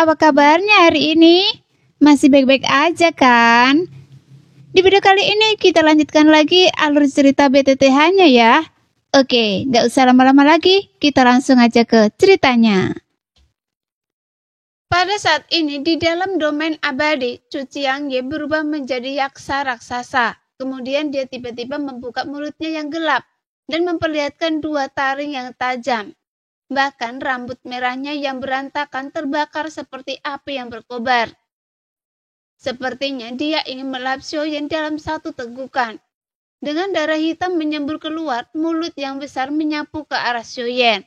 apa kabarnya hari ini? Masih baik-baik aja kan? Di video kali ini kita lanjutkan lagi alur cerita BTTH-nya ya. Oke, gak usah lama-lama lagi, kita langsung aja ke ceritanya. Pada saat ini di dalam domain abadi, Chu Qiangye berubah menjadi yaksa raksasa. Kemudian dia tiba-tiba membuka mulutnya yang gelap dan memperlihatkan dua taring yang tajam. Bahkan rambut merahnya yang berantakan terbakar seperti api yang berkobar. Sepertinya dia ingin melahap Xiaoyan dalam satu tegukan. Dengan darah hitam menyembur keluar, mulut yang besar menyapu ke arah Xiaoyan.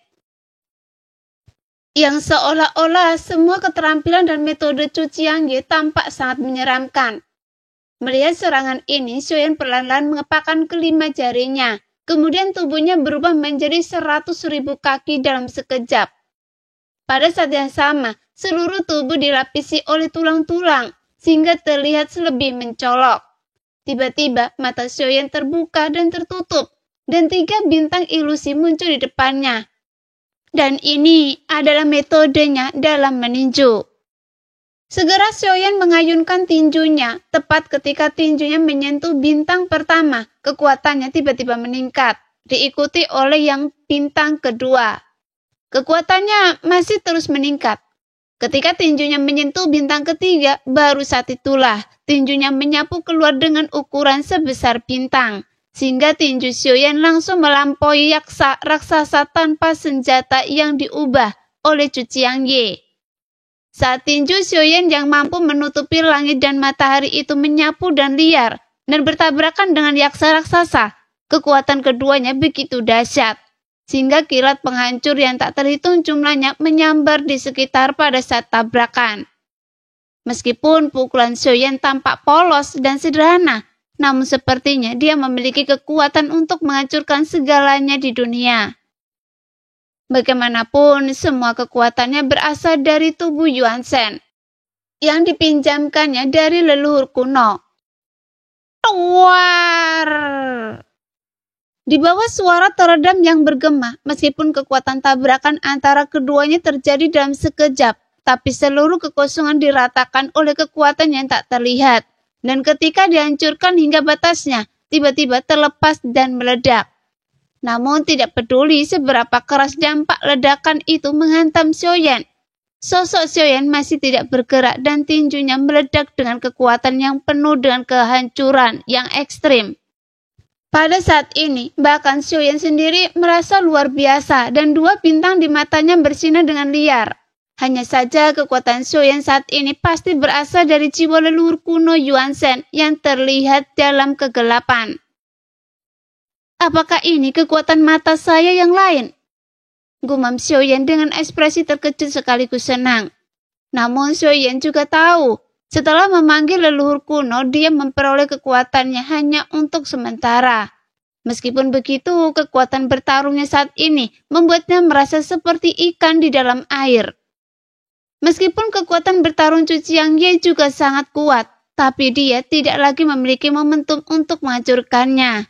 Yang seolah-olah semua keterampilan dan metode Chu Qiangye tampak sangat menyeramkan. Melihat serangan ini, Xiaoyan perlahan-lahan mengepakkan kelima jarinya. Kemudian tubuhnya berubah menjadi 100.000 kaki dalam sekejap. Pada saat yang sama, seluruh tubuh dilapisi oleh tulang-tulang, sehingga terlihat lebih mencolok. Tiba-tiba mata Xiaoyan terbuka dan tertutup, dan 3 bintang ilusi muncul di depannya. Dan ini adalah metodenya dalam meninju. Segera Xiaoyan mengayunkan tinjunya, tepat ketika tinjunya menyentuh bintang pertama, kekuatannya tiba-tiba meningkat, diikuti oleh yang bintang kedua. Kekuatannya masih terus meningkat. Ketika tinjunya menyentuh bintang ketiga, baru saat itulah tinjunya menyapu keluar dengan ukuran sebesar bintang, sehingga tinju Xiaoyan langsung melampaui yaksa raksasa tanpa senjata yang diubah oleh Chu Qiangye. Saat tinju Xiaoyan yang mampu menutupi langit dan matahari itu menyapu dan liar dan bertabrakan dengan yaksa raksasa, kekuatan keduanya begitu dahsyat, sehingga kilat penghancur yang tak terhitung jumlahnya menyambar di sekitar pada saat tabrakan. Meskipun pukulan Xiaoyan tampak polos dan sederhana, namun sepertinya dia memiliki kekuatan untuk menghancurkan segalanya di dunia. Bagaimanapun, semua kekuatannya berasal dari tubuh Yuan Shen, yang dipinjamkannya dari leluhur kuno. War! Di bawah suara teredam yang bergema, meskipun kekuatan tabrakan antara keduanya terjadi dalam sekejap, tapi seluruh kekosongan diratakan oleh kekuatan yang tak terlihat. Dan ketika dihancurkan hingga batasnya, tiba-tiba terlepas dan meledak. Namun tidak peduli seberapa keras dampak ledakan itu menghantam Xiaoyan. Sosok Xiaoyan masih tidak bergerak dan tinjunya meledak dengan kekuatan yang penuh dengan kehancuran yang ekstrim. Pada saat ini, bahkan Xiaoyan sendiri merasa luar biasa dan 2 bintang di matanya bersinar dengan liar. Hanya saja kekuatan Xiaoyan saat ini pasti berasal dari jiwa leluhur kuno Yuan Shen yang terlihat dalam kegelapan. Apakah ini kekuatan mata saya yang lain? Gumam Xiaoyan dengan ekspresi terkejut sekaligus senang. Namun Xiaoyan juga tahu, setelah memanggil leluhur kuno, dia memperoleh kekuatannya hanya untuk sementara. Meskipun begitu, kekuatan bertarungnya saat ini membuatnya merasa seperti ikan di dalam air. Meskipun kekuatan bertarung Chu Qiangye juga sangat kuat, tapi dia tidak lagi memiliki momentum untuk menghancurkannya.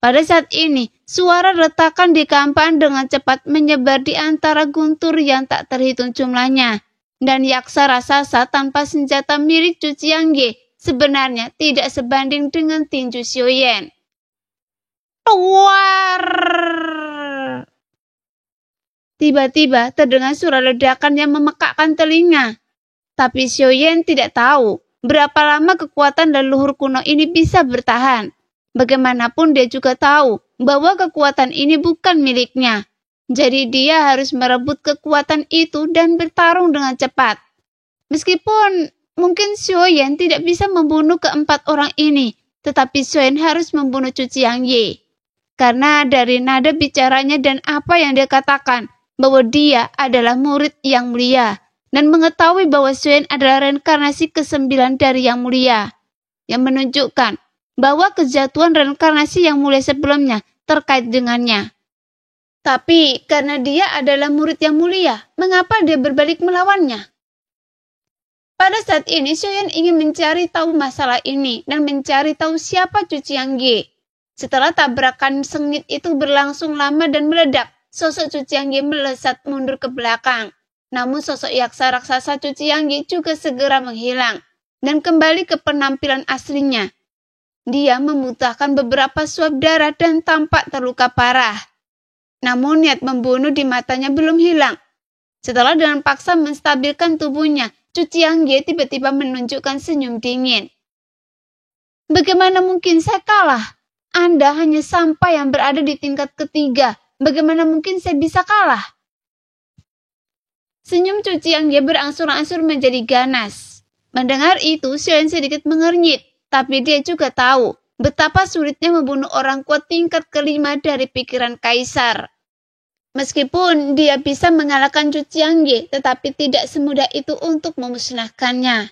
Pada saat ini, suara retakan di kampaan dengan cepat menyebar di antara guntur yang tak terhitung jumlahnya. Dan yaksa raksasa tanpa senjata milik Chu Qiangye sebenarnya tidak sebanding dengan tinju Xiaoyan. War! Tiba-tiba terdengar suara ledakan yang memekakkan telinga. Tapi Xiaoyan tidak tahu berapa lama kekuatan leluhur kuno ini bisa bertahan. Bagaimanapun dia juga tahu bahwa kekuatan ini bukan miliknya. Jadi dia harus merebut kekuatan itu dan bertarung dengan cepat. Meskipun mungkin Xiaoyan tidak bisa membunuh keempat orang ini, tetapi Xiaoyan harus membunuh Chu Qiangye. Karena dari nada bicaranya dan apa yang dia katakan, bahwa dia adalah murid yang mulia, dan mengetahui bahwa Xiaoyan adalah reinkarnasi ke-9 dari yang mulia, yang menunjukkan bahwa kejatuhan reinkarnasi yang mulia sebelumnya terkait dengannya. Tapi karena dia adalah murid yang mulia, mengapa dia berbalik melawannya? Pada saat ini, Xiaoyan ingin mencari tahu masalah ini dan mencari tahu siapa Chu Qiangye. Setelah tabrakan sengit itu berlangsung lama dan meledak, sosok Chu Qiangye melesat mundur ke belakang. Namun sosok yaksa raksasa Cu Ciangge juga segera menghilang dan kembali ke penampilan aslinya. Dia memuntahkan beberapa suap darah dan tampak terluka parah. Namun niat membunuh di matanya belum hilang. Setelah dengan paksa menstabilkan tubuhnya, Cu Ciangge tiba-tiba menunjukkan senyum dingin. Bagaimana mungkin saya kalah? Anda hanya sampai yang berada di tingkat ketiga. Bagaimana mungkin saya bisa kalah? Senyum Cu Ciangge berangsur-angsur menjadi ganas. Mendengar itu, Xiao Yan sedikit mengernyit. Tapi dia juga tahu betapa sulitnya membunuh orang kuat tingkat kelima dari pikiran kaisar. Meskipun dia bisa mengalahkan Cu Ciangge, tetapi tidak semudah itu untuk memusnahkannya.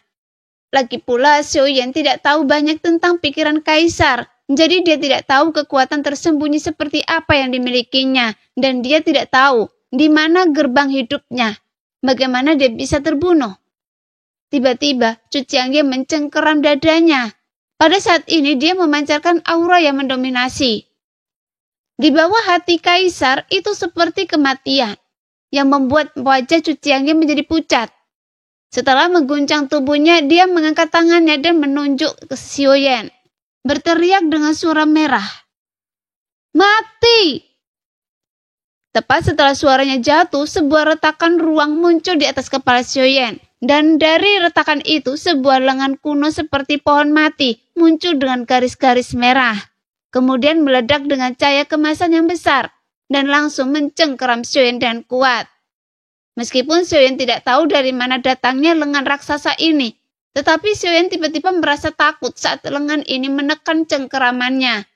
Lagi pula Xiao Yan tidak tahu banyak tentang pikiran kaisar, jadi dia tidak tahu kekuatan tersembunyi seperti apa yang dimilikinya, dan dia tidak tahu di mana gerbang hidupnya. Bagaimana dia bisa terbunuh? Tiba-tiba Cu Ciangge mencengkeram dadanya. Pada saat ini dia memancarkan aura yang mendominasi. Di bawah hati kaisar itu seperti kematian, yang membuat wajah Cu Ciangge menjadi pucat. Setelah mengguncang tubuhnya, dia mengangkat tangannya dan menunjuk ke Xiao Yan, berteriak dengan suara merah. Mati! Tepat setelah suaranya jatuh, sebuah retakan ruang muncul di atas kepala Xiao Yan. Dan dari retakan itu, sebuah lengan kuno seperti pohon mati muncul dengan garis-garis merah. Kemudian meledak dengan cahaya kemasan yang besar dan langsung mencengkeram Xiao Yan dan kuat. Meskipun Xiao Yan tidak tahu dari mana datangnya lengan raksasa ini, tetapi Xiao Yan tiba-tiba merasa takut saat lengan ini menekan cengkeramannya.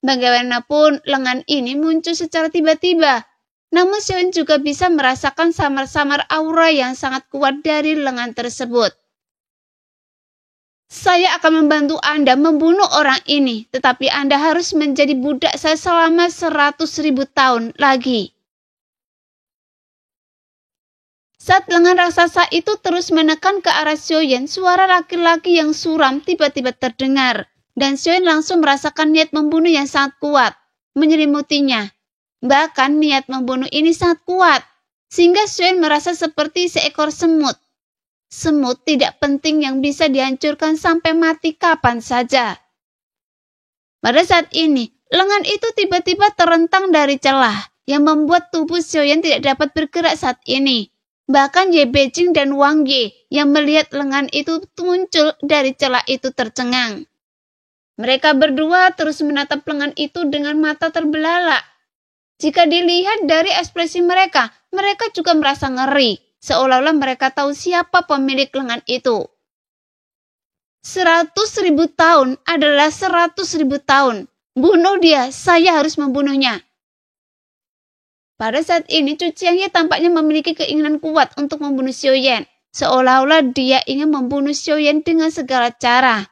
Bagaimanapun, lengan ini muncul secara tiba-tiba. Namun Xiao Yan juga bisa merasakan samar-samar aura yang sangat kuat dari lengan tersebut. Saya akan membantu Anda membunuh orang ini, tetapi Anda harus menjadi budak saya selama 100.000 tahun lagi. Saat lengan raksasa itu terus menekan ke arah Xiao Yan, suara laki-laki yang suram tiba-tiba terdengar. Dan Xiao Yan langsung merasakan niat membunuh yang sangat kuat, menyelimutinya. Bahkan niat membunuh ini sangat kuat, sehingga Xiao Yan merasa seperti seekor semut. Semut tidak penting yang bisa dihancurkan sampai mati kapan saja. Pada saat ini, lengan itu tiba-tiba terentang dari celah, yang membuat tubuh Xiao Yan tidak dapat bergerak saat ini. Bahkan Ye Beijing dan Wang Ye yang melihat lengan itu muncul dari celah itu tercengang. Mereka berdua terus menatap lengan itu dengan mata terbelalak. Jika dilihat dari ekspresi mereka, mereka juga merasa ngeri, seolah-olah mereka tahu siapa pemilik lengan itu. 100.000 tahun adalah 100.000 tahun. Bunuh dia, saya harus membunuhnya. Pada saat ini, Cu Ciangge tampaknya memiliki keinginan kuat untuk membunuh Xiao Yan, seolah-olah dia ingin membunuh Xiao Yan dengan segala cara.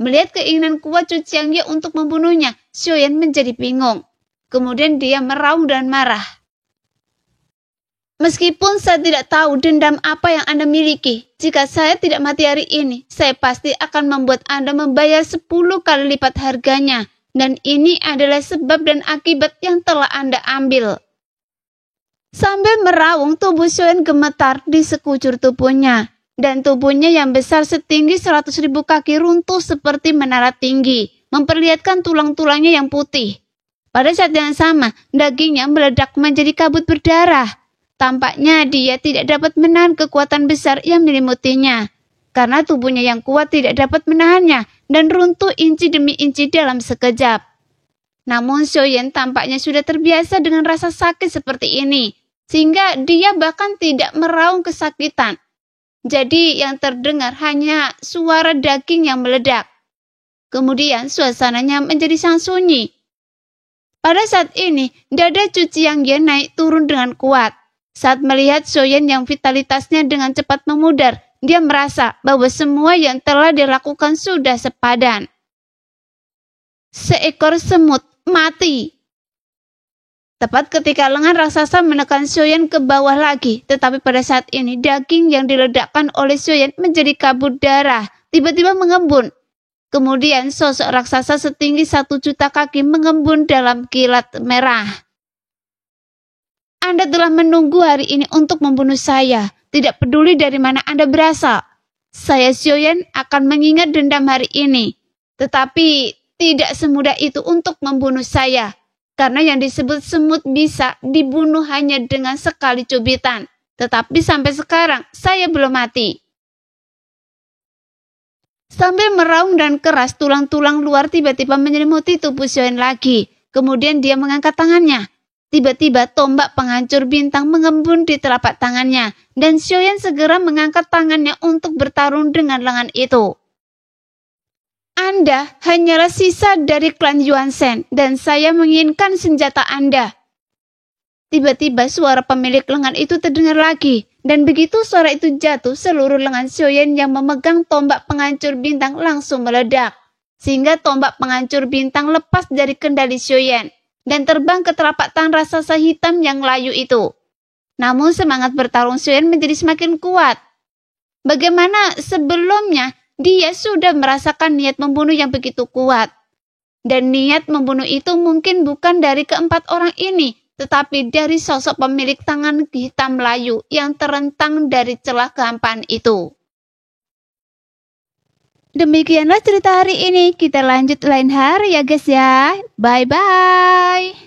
Melihat keinginan kuat Cu Ciangge untuk membunuhnya, Xiao Yan menjadi bingung. Kemudian dia meraung dan marah. Meskipun saya tidak tahu dendam apa yang Anda miliki, jika saya tidak mati hari ini, saya pasti akan membuat Anda membayar 10 kali lipat harganya. Dan ini adalah sebab dan akibat yang telah Anda ambil. Sambil meraung, tubuh Xiao Yan gemetar di sekujur tubuhnya. Dan tubuhnya yang besar setinggi 100.000 kaki runtuh seperti menara tinggi, memperlihatkan tulang-tulangnya yang putih. Pada saat yang sama, dagingnya meledak menjadi kabut berdarah. Tampaknya dia tidak dapat menahan kekuatan besar yang menyelimuti-nya. Karena tubuhnya yang kuat tidak dapat menahannya dan runtuh inci demi inci dalam sekejap. Namun Xiao Yan tampaknya sudah terbiasa dengan rasa sakit seperti ini, sehingga dia bahkan tidak meraung kesakitan. Jadi yang terdengar hanya suara daging yang meledak. Kemudian suasananya menjadi sangat sunyi. Pada saat ini, dada Cu Ciangge naik turun dengan kuat. Saat melihat Xiao Yan yang vitalitasnya dengan cepat memudar, dia merasa bahwa semua yang telah dilakukan sudah sepadan. Seekor semut mati. Tepat ketika lengan raksasa menekan Xiao Yan ke bawah lagi, tetapi pada saat ini daging yang diledakkan oleh Xiao Yan menjadi kabut darah, tiba-tiba mengembun. Kemudian sosok raksasa setinggi 1 juta kaki mengembun dalam kilat merah. Anda telah menunggu hari ini untuk membunuh saya. Tidak peduli dari mana Anda berasal. Saya Xiaoyan akan mengingat dendam hari ini. Tetapi tidak semudah itu untuk membunuh saya. Karena yang disebut semut bisa dibunuh hanya dengan sekali cubitan. Tetapi sampai sekarang saya belum mati. Sambil meraung dan keras, tulang-tulang luar tiba-tiba menyelimuti tubuh Xiaoyan lagi. Kemudian dia mengangkat tangannya. Tiba-tiba tombak penghancur bintang mengembun di telapak tangannya. Dan Xiaoyan segera mengangkat tangannya untuk bertarung dengan lengan itu. Anda hanyalah sisa dari klan Yuan Shen. Dan saya menginginkan senjata Anda. Tiba-tiba suara pemilik lengan itu terdengar lagi. Dan begitu suara itu jatuh, seluruh lengan Xiaoyan yang memegang tombak penghancur bintang langsung meledak. Sehingga tombak penghancur bintang lepas dari kendali Xiaoyan dan terbang ke telapak tangan raksasa hitam yang layu itu. Namun semangat bertarung Xiaoyan menjadi semakin kuat. Bagaimana sebelumnya dia sudah merasakan niat membunuh yang begitu kuat. Dan niat membunuh itu mungkin bukan dari keempat orang ini, tetapi dari sosok pemilik tangan hitam layu yang terentang dari celah kehampaan itu. Demikianlah cerita hari ini. Kita lanjut lain hari ya guys ya. Bye-bye.